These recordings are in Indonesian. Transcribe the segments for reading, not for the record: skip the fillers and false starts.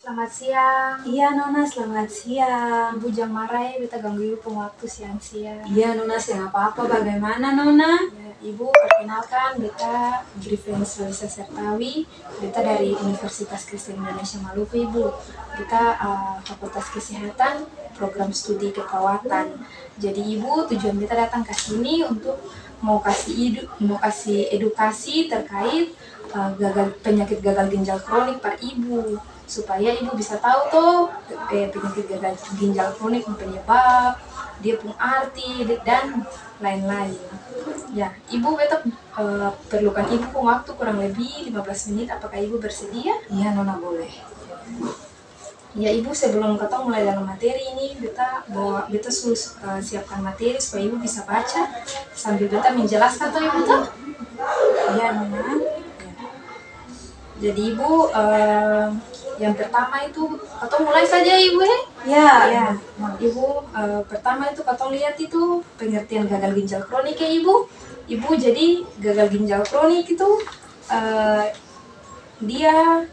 Selamat siang. Iya Nona, selamat siang. Ibu jangan marah ya, beta ganggu ibu pun waktu siang-siang. Iya Nona, siang apa-apa. Bagaimana Nona? Ya, ibu perkenalkan, beta Griffin Salisa Sertawi. Beta dari Universitas Kristen Indonesia Maluku, ibu. Kita Fakultas Kesehatan, program studi keperawatan. Jadi ibu, tujuan beta datang ke sini untuk mau kasih edukasi terkait penyakit gagal ginjal kronik par ibu, supaya ibu bisa tahu tuh penyakit gagal ginjal kronik penyebab, dia pun arti dan lain-lain. Ya, ibu beta perlukan ibu pun waktu kurang lebih 15 menit. Apakah ibu bersedia? Iya Nona, boleh. Ya ibu, sebelum kita mulai dalam materi ini, beta siapkan materi supaya ibu bisa baca sambil beta menjelaskan tuh ibu tuh. Iya Nona. Jadi ibu, yang pertama itu katong mulai saja ibu ya. Iya. Ibu, pertama itu katong lihat itu pengertian gagal ginjal kronik ya ibu. Ibu, jadi gagal ginjal kronik itu dia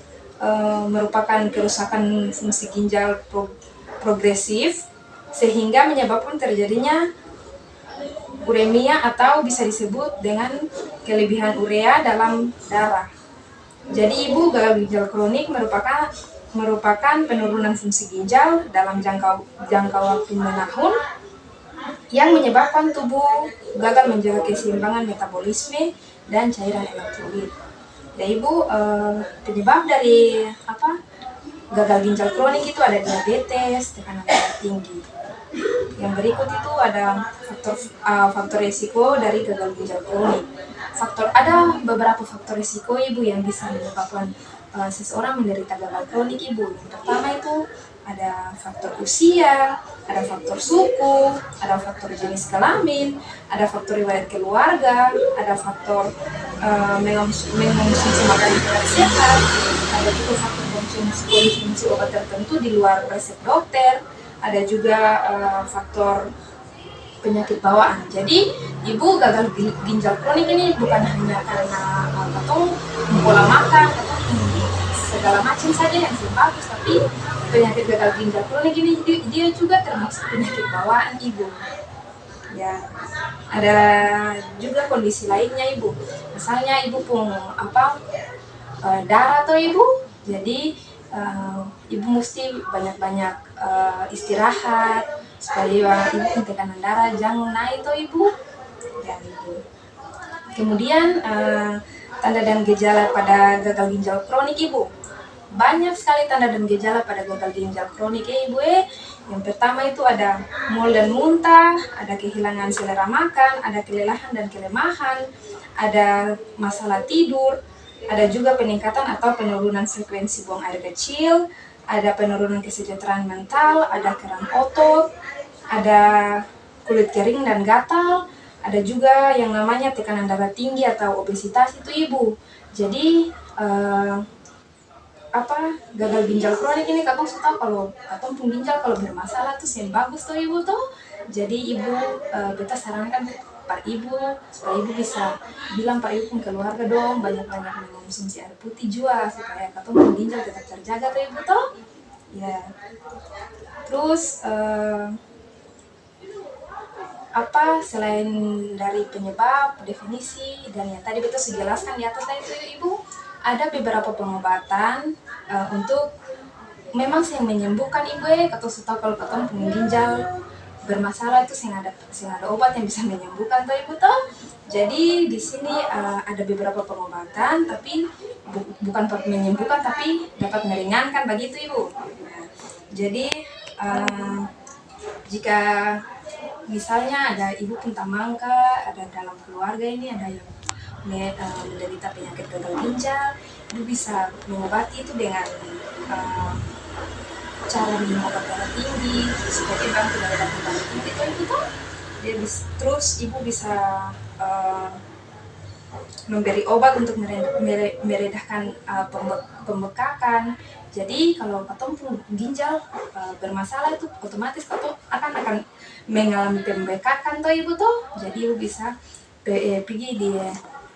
merupakan kerusakan fungsi ginjal progresif sehingga menyebabkan terjadinya uremia atau bisa disebut dengan kelebihan urea dalam darah. Jadi ibu, gagal ginjal kronik merupakan penurunan fungsi ginjal dalam jangka waktu menahun yang menyebabkan tubuh gagal menjaga keseimbangan metabolisme dan cairan elektrolit. Ya ibu, penyebab dari gagal ginjal kronik itu ada diabetes, tekanan darah tinggi. Yang berikut itu ada faktor risiko dari gagal ginjal kronik. Ada beberapa faktor risiko ibu yang bisa menyebabkan seseorang menderita gagal kronik ibu. Yang pertama itu ada faktor usia, ada faktor suku, ada faktor jenis kelamin, ada faktor riwayat keluarga, ada faktor mengonsumsi makanan tidak sehat, ada juga faktor konsumsi obat tertentu di luar resep dokter, ada juga faktor penyakit bawaan. Jadi ibu, gagal ginjal kronik ini bukan hanya karena katong pola makan atau segala macam saja yang bagus, tapi penyakit gagal ginjal kronik ini dia juga termasuk penyakit bawaan ibu. Ya, ada juga kondisi lainnya ibu. Misalnya ibu pun darah atau ibu, jadi ibu mesti banyak-banyak istirahat supaya ibu tekanan darah jangan naik tuh ibu. Ya ibu. Kemudian tanda dan gejala pada gagal ginjal kronik ibu. Banyak sekali tanda dan gejala pada gagal ginjal kronik ya ibu. Yang pertama itu ada mual dan muntah, ada kehilangan selera makan, ada kelelahan dan kelemahan, ada masalah tidur, ada juga peningkatan atau penurunan frekuensi buang air kecil, ada penurunan kesejahteraan mental, ada keram otot, ada kulit kering dan gatal, ada juga yang namanya tekanan darah tinggi atau obesitas itu ibu. Jadi gagal ginjal kronik ini katong suka kalau katong pun ginjal kalau bermasalah tuh yang bagus tuh ibu tuh. Jadi ibu, beta sarankan par ibu supaya ibu bisa bilang par ibu pun keluarga dong banyak-banyak mengonsumsi air putih juga supaya katong pun ginjal tetap terjaga tuh ibu tuh. Ya. Terus selain dari penyebab, definisi, dan yang tadi betul saya jelaskan di atas tadi ibu, ada beberapa pengobatan untuk memang yang menyembuhkan ibu atau setahu kalau ketemu ginjal bermasalah itu ada obat yang bisa menyembuhkan tuh ibu tuh. Jadi di sini ada beberapa pengobatan, tapi bukan menyembuhkan tapi dapat meringankan begitu ibu. Nah, jadi jika misalnya ada ibu pentamangka, ada dalam keluarga ini ada yang menderita penyakit gagal ginjal, ibu bisa mengobati itu dengan cara minum obat darah tinggi supaya bantu darah tinggi itu tuh. Terus ibu bisa memberi obat untuk meredahkan pembekakan. Jadi kalau katong ginjal bermasalah itu otomatis katong akan mengalami pembekakan tuh ibu tuh. Jadi ibu bisa pergi di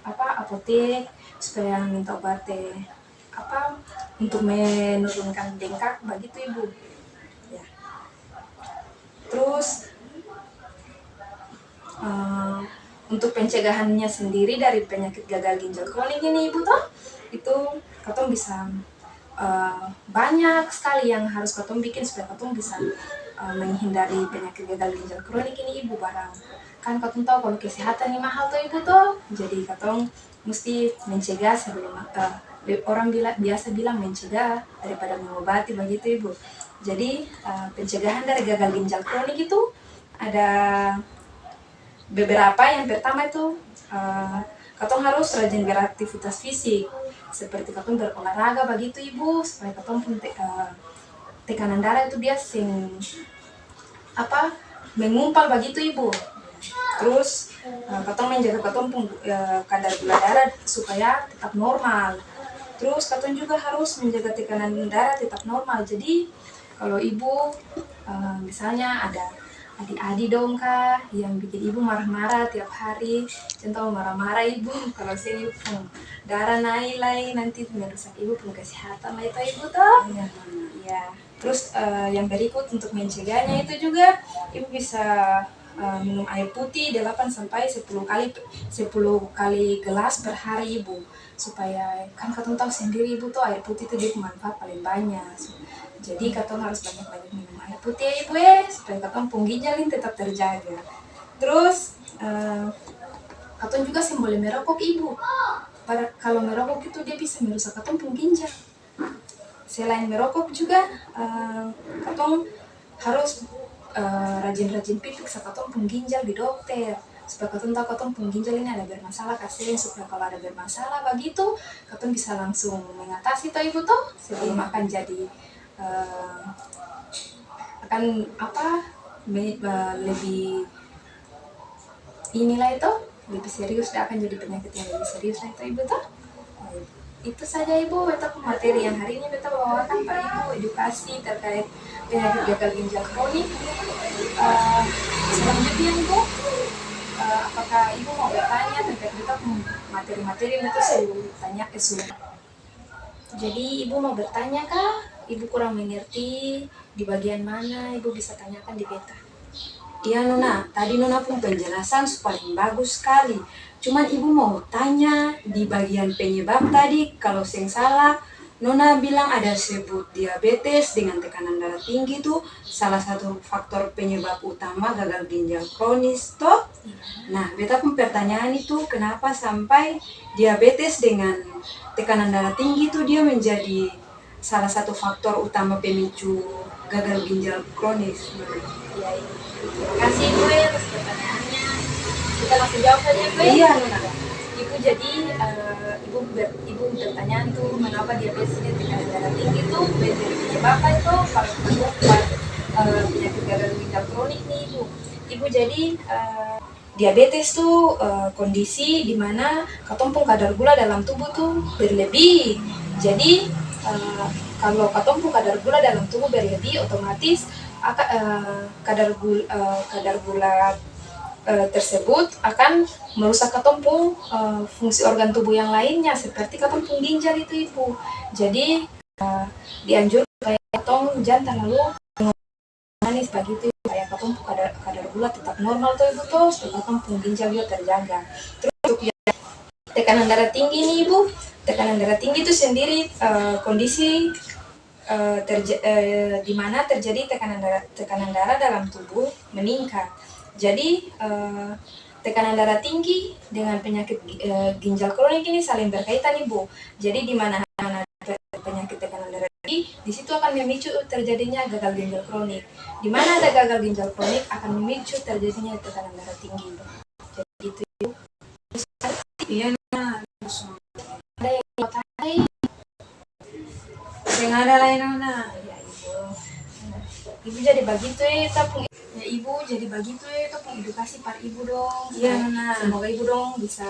apotek supaya minta obat apa untuk menurunkan bengkak begitu ibu. Ya. Terus untuk pencegahannya sendiri dari penyakit gagal ginjal kronik ini ibu toh, itu katong bisa banyak sekali yang harus katong bikin supaya katong bisa menghindari penyakit gagal ginjal kronik ini ibu. Barang kan katong tahu kalau kesehatan ini mahal tuh ibu tuh, jadi katong mesti mencegah sebelum orang biasa bilang mencegah daripada mengobati begitu ibu. Jadi pencegahan dari gagal ginjal kronik itu ada beberapa. Yang pertama itu katong harus rajin beraktivitas fisik, seperti katong berolahraga begitu ibu, supaya katong pun tekanan darah itu dia mengumpal begitu ibu. Terus katong menjaga katong pun kadar gula darah supaya tetap normal. Terus katong juga harus menjaga tekanan darah tetap normal. Jadi kalau ibu misalnya ada adik-adik dong kak yang bikin ibu marah-marah tiap hari, contoh marah-marah ibu kalau saya ibu darah naik lagi nanti merusak ibu pun kesehatan lah itu ibu toh. Ya. Terus yang berikut untuk mencegahnya itu juga ibu bisa minum air putih 8 sampai 10 kali gelas per hari ibu, supaya kan katong tahu sendiri ibu tuh air putih itu dia manfaat paling banyak. Jadi katong harus banyak-banyak minum air putih ya ibu ya, supaya katong pun ginjal ini tetap terjaga. Terus katong juga boleh merokok ibu. Kalau merokok itu dia bisa merusak katong pun ginjal. Selain merokok juga katong harus rajin-rajin periksa katong pun ginjal di dokter, supaya katong tahu katong pun ginjal ini ada bermasalah kasihan, supaya kalau ada bermasalah begitu katong bisa langsung mengatasi toh ibu toh, sebelum akan jadi lebih inilah itu lebih serius, dia akan jadi penyakit yang lebih serius lah itu ibu toh. Itu saja ibu, beta materi yang hari ini beta bawakan pada ibu, edukasi terkait penyakit gagal ginjal kronik. Selanjutnya ibu, apakah ibu mau bertanya terkait beta materi-materi yang itu saya tanya ke sudah. Jadi ibu mau bertanya kah? Ibu kurang mengerti di bagian mana, ibu bisa tanyakan di beta. Iya Nona, tadi Nona pun penjelasan paling bagus sekali. Cuman ibu mau tanya di bagian penyebab tadi, kalau yang salah Nona bilang ada sebut diabetes dengan tekanan darah tinggi itu salah satu faktor penyebab utama gagal ginjal kronis toh. Nah, beta pun pertanyaan itu kenapa sampai diabetes dengan tekanan darah tinggi itu dia menjadi salah satu faktor utama pemicu gagal ginjal kronis. Ya, terima kasih ibu ya atas pertanyaannya. Kita langsung jawab saja ibu. Iya Nona. Ibu jadi ibu bertanya tuh mengapa diabetes ini tekanan darah tinggi tuh menjadi penyebab apa itu kalau penyakit gagal ginjal kronik nih ibu. Ibu jadi diabetes tuh kondisi di mana katong pun kadar gula dalam tubuh tuh berlebih. Jadi kalau katong pun kadar gula dalam tubuh berlebih, otomatis kadar gula tersebut akan merusak katong pun fungsi organ tubuh yang lainnya seperti katong pun ginjal itu ibu. Jadi dianjurkan supaya katong jangan terlalu manis begitu, supaya katong pun kadar gula tetap normal tuh ibu tuh, supaya katong pun ginjal juga terjaga. Terus untuk tekanan darah tinggi nih ibu, tekanan darah tinggi itu sendiri kondisi di mana terjadi tekanan darah dalam tubuh meningkat. Jadi tekanan darah tinggi dengan penyakit ginjal kronik ini saling berkaitan ibu. Jadi di mana penyakit tekanan darah tinggi, di situ akan memicu terjadinya gagal ginjal kronik. Di mana ada gagal ginjal kronik akan memicu terjadinya tekanan darah tinggi. Jadi itu ibu. Iya Nona. Ada yang mau tanya? Yang ada lain Nona. Ya ibu. Ibu jadi begitu ya, tapi ya ibu jadi begitu ya, tapi edukasi par ibu dong. Iya Nona. Semoga ibu dong bisa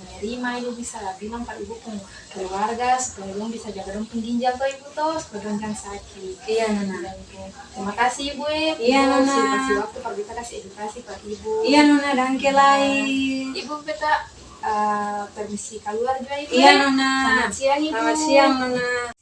menerima, ibu bisa bilang par ibu pun keluarga supaya dong bisa jaga dong ginjal tuh ibu tuh supaya dong jangan sakit. Iya Nona. Terima kasih ibu ya. Iya, Ibu Nona. kasih waktu par beta kasih edukasi par ibu. Iya Nona, dangke lain. Ibu beta permisi keluar juga Ibu. Iya Nona. Selamat siang Ibu. Selamat siang Nona.